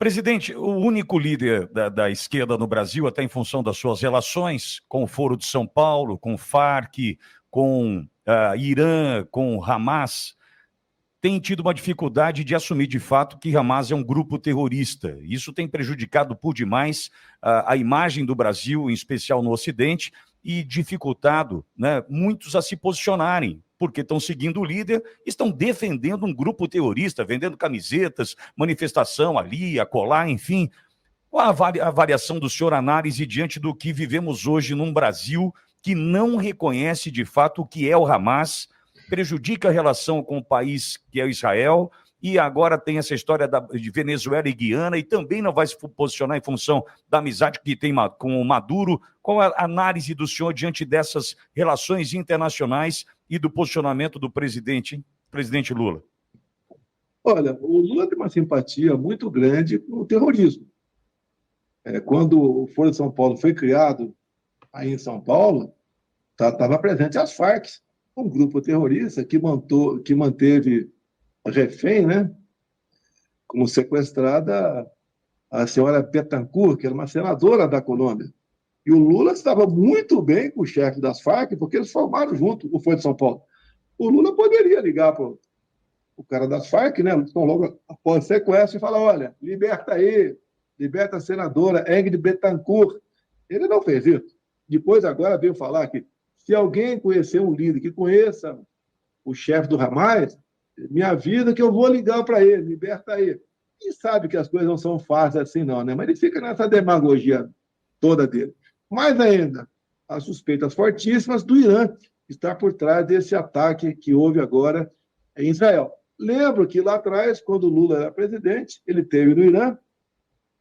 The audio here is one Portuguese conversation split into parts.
Presidente, o único líder da esquerda no Brasil, até em função das suas relações com o Foro de São Paulo, com o Farc, com Irã, com Hamas, tem tido uma dificuldade de assumir de fato que Hamas é um grupo terrorista. Isso tem prejudicado por demais a imagem do Brasil, em especial no Ocidente, e dificultado, né, muitos a se posicionarem, porque estão seguindo o líder, estão defendendo um grupo terrorista, vendendo camisetas, manifestação ali, acolá, enfim. Qual a avaliação do senhor, análise diante do que vivemos hoje num Brasil que não reconhece de fato o que é o Hamas, prejudica a relação com o país que é Israel, e agora tem essa história de Venezuela e Guiana, e também não vai se posicionar em função da amizade que tem com o Maduro. Qual a análise do senhor diante dessas relações internacionais e do posicionamento do presidente Lula? Olha, o Lula tem uma simpatia muito grande com o terrorismo. Quando o Foro de São Paulo foi criado aí em São Paulo, estava presente as Farc, um grupo terrorista que manteve refém, né, como sequestrada a senhora Betancourt, que era uma senadora da Colômbia. E o Lula estava muito bem com o chefe das Farc, porque eles formaram junto o Foro de São Paulo. O Lula poderia ligar para o cara das Farc, né, logo após o sequestro, e falar: olha, liberta aí, liberta a senadora Ingrid Betancourt. Ele não fez isso. Depois, agora, veio falar que se alguém conhecer um líder que conheça o chefe do Hamas, me avisa que eu vou ligar para ele, liberta aí. E sabe que as coisas não são fáceis assim, não, né? Mas ele fica nessa demagogia toda dele. Mais ainda, as suspeitas fortíssimas do Irã, que está por trás desse ataque que houve agora em Israel. Lembro que lá atrás, quando o Lula era presidente, ele esteve no Irã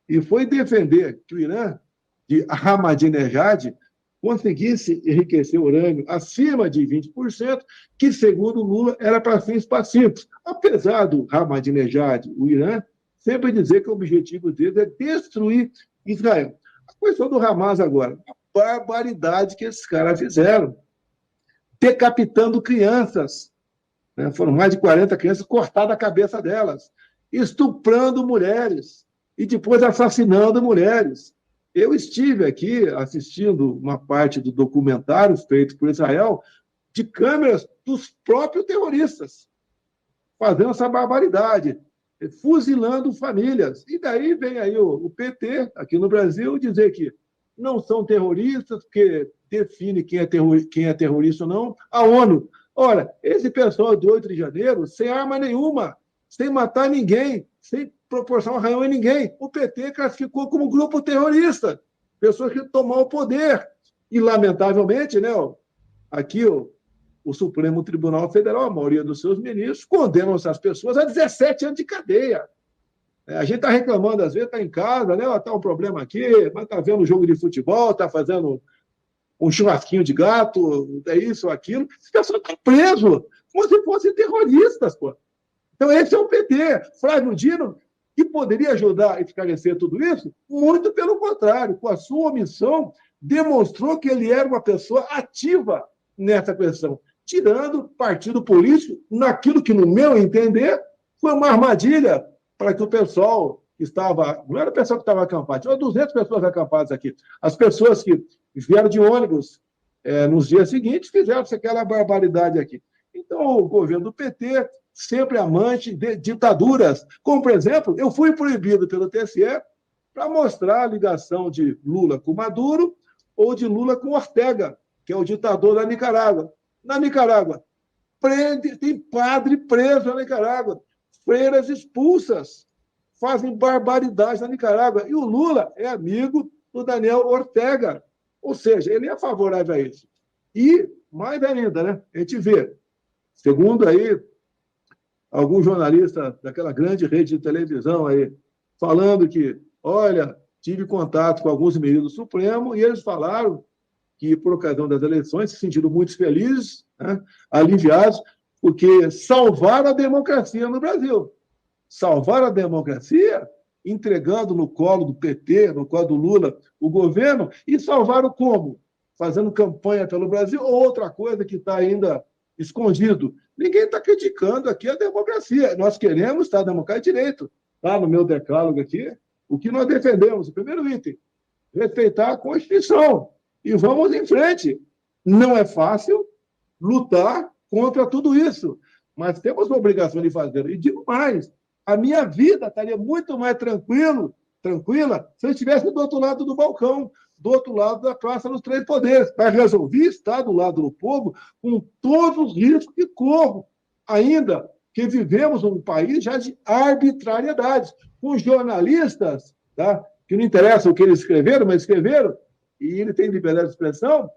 e foi defender que o Irã, de Ahmadinejad, conseguisse enriquecer urânio acima de 20%, que, segundo Lula, era para fins pacíficos. Apesar do Ahmadinejad, o Irã, sempre dizer que o objetivo deles é destruir Israel. A questão do Hamas agora, a barbaridade que esses caras fizeram, decapitando crianças, né? Foram mais de 40 crianças cortadas a cabeça delas, estuprando mulheres e depois assassinando mulheres. Eu estive aqui assistindo uma parte do documentário feito por Israel de câmeras dos próprios terroristas, fazendo essa barbaridade, fuzilando famílias. E daí vem aí o PT, aqui no Brasil, dizer que não são terroristas, porque define quem é terrorista ou não, a ONU. Ora, esse pessoal do 8 de janeiro, sem arma nenhuma, sem matar ninguém, sem proporcionar um arranhão em ninguém, o PT classificou como grupo terrorista, pessoas que tomaram o poder. E, lamentavelmente, né, aqui o Supremo Tribunal Federal, a maioria dos seus ministros, condenam essas pessoas a 17 anos de cadeia. A gente está reclamando, às vezes, está em casa, né? Está um problema aqui, mas está vendo um jogo de futebol, está fazendo um churrasquinho de gato, é isso ou aquilo. As pessoas estão presas como se fossem terroristas, pô. Então, esse é o PT. Flávio Dino, que poderia ajudar a esclarecer tudo isso, muito pelo contrário, com a sua omissão, demonstrou que ele era uma pessoa ativa nessa questão, tirando partido político naquilo que, no meu entender, foi uma armadilha para que o pessoal que estava... Não era o pessoal que estava acampado, tinha 200 pessoas acampadas aqui. As pessoas que vieram de ônibus nos dias seguintes fizeram aquela barbaridade aqui. Então, o governo do PT, sempre amante de ditaduras. Como, por exemplo, eu fui proibido pelo TSE para mostrar a ligação de Lula com Maduro ou de Lula com Ortega, que é o ditador da Nicarágua. Na Nicarágua, tem padre preso na Nicarágua, freiras expulsas, fazem barbaridade na Nicarágua. E o Lula é amigo do Daniel Ortega. Ou seja, ele é favorável a isso. E, mais ainda, né, a gente vê, segundo aí algum jornalista daquela grande rede de televisão aí, falando que, olha, tive contato com alguns ministros do Supremo e eles falaram que, por ocasião das eleições, se sentiram muito felizes, né, aliviados, porque salvaram a democracia no Brasil. Salvaram a democracia entregando no colo do PT, no colo do Lula, o governo, e salvaram como? Fazendo campanha pelo Brasil, ou outra coisa que está ainda escondido. Ninguém está criticando aqui a democracia. Nós queremos Estado Democrático de Direito. Está no meu decálogo aqui, o que nós defendemos, o primeiro item, respeitar a Constituição. E vamos em frente. Não é fácil lutar contra tudo isso, mas temos a obrigação de fazer. E digo mais, a minha vida estaria muito mais tranquila, se eu estivesse do outro lado do balcão, do outro lado da Praça dos Três Poderes, para resolver estar do lado do povo com todos os riscos que corro, ainda que vivemos um país já de arbitrariedade, com jornalistas, tá, que não interessa o que eles escreveram, mas escreveram, e ele tem liberdade de expressão,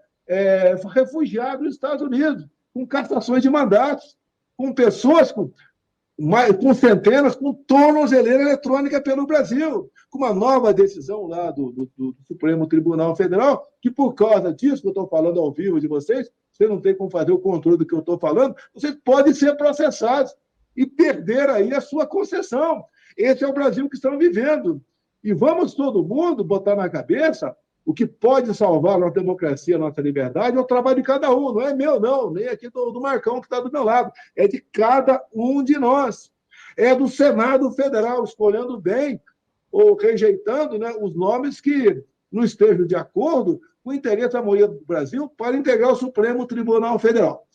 refugiado nos Estados Unidos, com cassações de mandatos, com pessoas com centenas, com tornozeleira eletrônica pelo Brasil, com uma nova decisão lá do Supremo Tribunal Federal, que por causa disso que eu estou falando ao vivo de vocês, você não tem como fazer o controle do que eu estou falando, vocês podem ser processados e perder aí a sua concessão. Esse é o Brasil que estamos vivendo. E vamos todo mundo botar na cabeça o que pode salvar a nossa democracia, a nossa liberdade, é o trabalho de cada um. Não é meu, não, nem aqui do Marcão, que está do meu lado. É de cada um de nós. É do Senado Federal, escolhendo bem ou rejeitando, né, os nomes que não estejam de acordo com o interesse da maioria do Brasil para integrar o Supremo Tribunal Federal.